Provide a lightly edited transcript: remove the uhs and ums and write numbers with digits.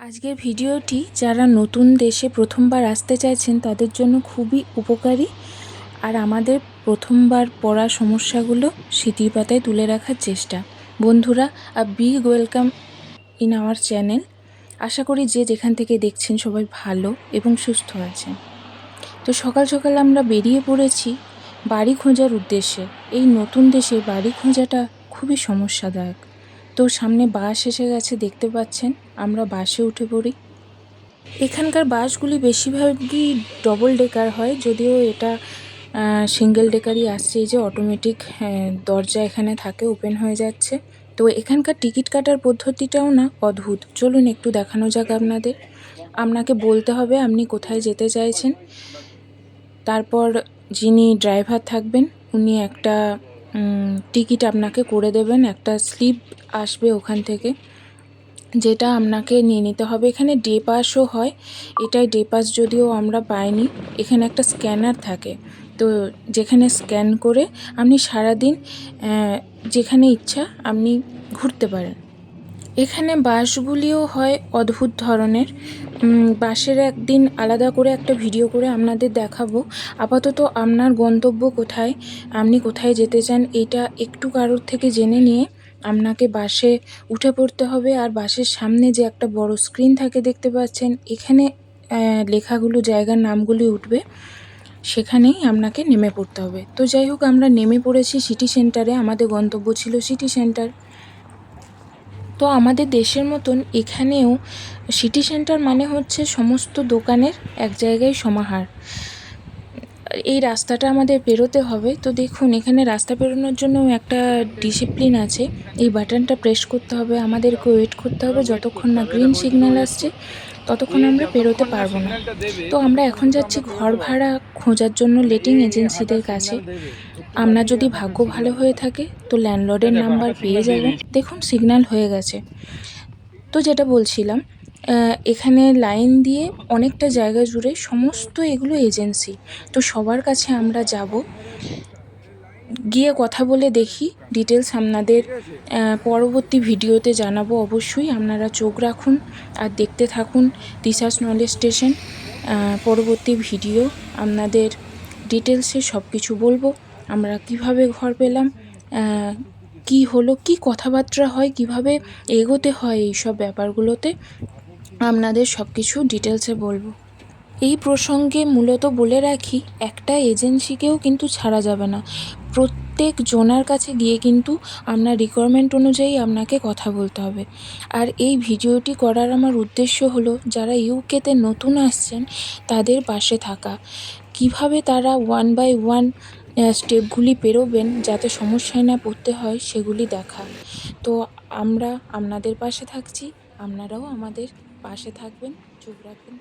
আজকের ভিডিওটি যারা নতুন দেশে প্রথমবার আসতে চাইছেন তাদের জন্য খুবই উপকারী। আর আমাদের প্রথমবার পড়া সমস্যাগুলো স্মৃতির পাতায় তুলে রাখার চেষ্টা। বন্ধুরা, big welcome in our channel. আশা করি যে যেখান থেকে দেখছেন সবাই ভালো এবং সুস্থ আছেন। তো সকাল সকাল আমরা বেরিয়ে পড়েছি বাড়ি খোঁজার উদ্দেশ্যে। এই নতুন দেশে বাড়ি খোঁজাটা খুবই সমস্যাদায়ক। তো সামনে বাস এসে গেছে, দেখতে পাচ্ছেন। আমরা বাসে উঠে পড়ি। এখানকার বাসগুলি বেশিরভাগই ডবল ডেকার হয়, যদিও এটা সিঙ্গেল ডেকারই আসছে। এই যে অটোমেটিক দরজা এখানে থাকে, ওপেন হয়ে যাচ্ছে। তো এখানকার টিকিট কাটার পদ্ধতিটাও না অদ্ভুত। চলুন একটু দেখানো যাক আপনাদের। আপনাকে বলতে হবে আপনি কোথায় যেতে চাইছেন। তারপর যিনি ড্রাইভার থাকবেন উনি একটা টিকিট আপনাকে করে দেবেন। একটা স্লিপ আসবে ওখান থেকে, যেটা আপনাকে নিয়ে নিতে হবে। এখানে ডে পাসও হয়, এটাই ডে পাস যদিও আমরা পাইনি। এখানে একটা স্ক্যানার থাকে, তো যেখানে স্ক্যান করে আপনি সারাদিন যেখানে ইচ্ছা আপনি ঘুরতে পারেন। এখানে বাসগুলিও হয় অদ্ভুত ধরনের। বাসের একদিন আলাদা করে একটা ভিডিও করে আপনাদের দেখাবো। আপাতত আপনার গন্তব্য কোথায়, আপনি কোথায় যেতে চান, এটা একটু কারোর থেকে জেনে নিয়ে আপনাকে বাসে উঠে পড়তে হবে। আর বাসের সামনে যে একটা বড় স্ক্রিন থাকে দেখতে পাচ্ছেন, এখানে লেখাগুলো, জায়গার নামগুলি উঠবে, সেখানেই আপনাকে নেমে পড়তে হবে। তো যাই হোক, আমরা নেমে পড়েছি সিটি সেন্টারে। আমাদের গন্তব্য ছিল সিটি সেন্টার। তো আমাদের দেশের মতন এখানেও সিটি সেন্টার মানে হচ্ছে সমস্ত দোকানের এক জায়গায় সমাহার। এই রাস্তাটা আমাদের পেরোতে হবে। তো দেখুন, এখানে রাস্তা পেরোনোর জন্য একটা ডিসিপ্লিন আছে। এই বাটনটা প্রেস করতে হবে, আমাদেরকে ওয়েট করতে হবে যতক্ষণ না গ্রিন সিগন্যাল আসছে, ততক্ষণ আমরা পেরোতে পারবো না। তো আমরা এখন যাচ্ছি ঘর ভাড়া খোঁজার জন্য লেটিং এজেন্সিদের কাছে। আপনার যদি ভাগ্য ভালো হয়ে থাকে তো ল্যান্ডলর্ডের নাম্বার পেয়ে যাবেন। দেখুন, সিগন্যাল হয়ে গেছে। তো যেটা বলছিলাম, এখানে লাইন দিয়ে অনেকটা জায়গা জুড়ে সমস্ত এগুলো এজেন্সি। তো সবার কাছে আমরা যাব, গিয়ে কথা বলে দেখি। ডিটেলস আপনাদের পরবর্তী ভিডিওতে জানাবো অবশ্যই। আপনারা চোখ রাখুন আর দেখতে থাকুন রিসার্চ নলেজ স্টেশন। পরবর্তী ভিডিও আপনাদের ডিটেলসে সব কিছু বলবো। আমরা কিভাবে ঘর পেলাম, কি হলো, কি কথাবার্তা হয়, কিভাবে এগোতে হয়, এইসব ব্যাপারগুলোতে আপনাদের সব কিছু ডিটেলসে বলবো। এই প্রসঙ্গে মূলত বলে রাখি, একটা এজেন্সিকেও কিন্তু ছাড়া যাবে না। প্রত্যেক জনার কাছে গিয়ে কিন্তু আপনার রিকোয়ারমেন্ট অনুযায়ী আপনাকে কথা বলতে হবে। আর এই ভিডিওটি করার আমার উদ্দেশ্য হলো, যারা ইউকেতে নতুন আসছেন তাদের পাশে থাকা। কিভাবে তারা ওয়ান বাই ওয়ান স্টেপগুলি পেরোবেন যাতে সমস্যায় না পড়তে হয়, সেগুলি দেখা। তো আমরা আপনাদের পাশে থাকছি, আপনারাও আমাদের পাশে থাকবেন, চোখ রাখবেন।